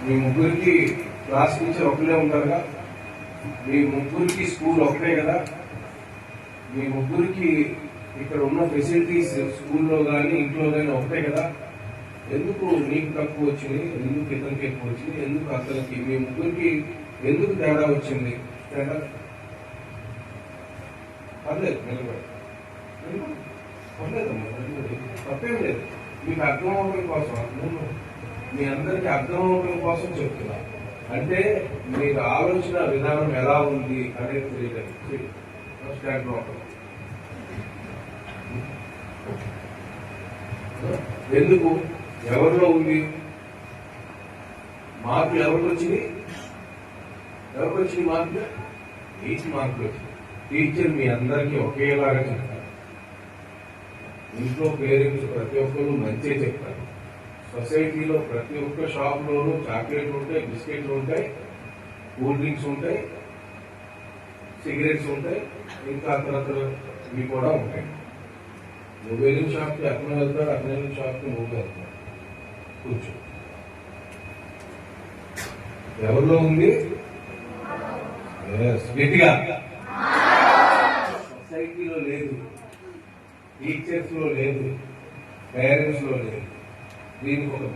మీ ముగ్గురికి class teacher ఒకరే ఉంటారుగా, మీ ముగ్గురికి స్కూల్ ఒకటే కదా, మీ ముగ్గురికి ఇక్కడ ఉన్న ఫెసిలిటీస్ స్కూల్లో కానీ ఇంట్లో కానీ ఒకటే కదా. ఎందుకు నీకు తక్కువ వచ్చింది, ఎందుకు ఇతనికి ఎక్కువ వచ్చింది, ఎందుకు అతనికి, మీ ముగ్గురికి ఎందుకు తేడా వచ్చింది? తేడా పర్లేదు, నిలబడి పర్లేదమ్మా, తప్పేం లేదు. మీకు అర్థం అవ్వడం కోసం, మీ అందరికీ అర్థం అవ్వడం కోసం చెప్తున్నా. అంటే మీకు ఆలోచన విధానం ఎలా ఉంది అనేది తెలియదు. ఎందుకు, ఎవరిలో ఉంది మార్పులు? ఎవరికి వచ్చింది? మార్పులు 8 మార్కులు వచ్చింది. టీచర్ మీ అందరికీ ఒకేలాగా చెప్తారు. ఇంట్లో పేరెంట్స్ ప్రతి ఒక్కరు మంచిగా చెప్తారు. సొసైటీలో ప్రతి ఒక్క షాప్ లోనూ చాక్లెట్లు ఉంటాయి, బిస్కెట్లు ఉంటాయి, కూల్ డ్రింక్స్ ఉంటాయి, సిగరెట్స్ ఉంటాయి, ఇంకా తరతర ఇవి కూడా ఉంటాయి. నువ్వు వెళ్ళిన షాప్కి అతను వెళ్తాడు, అతను వెళ్ళిన షాప్కి నువ్వు వెళ్తాడు. కూర్చో. ఎవరిలో ఉంది? గట్టిగా. సొసైటీలో లేదు, టీచర్స్ లో లేదు, పేరెంట్స్ లో లేదు. దీనికి ఒక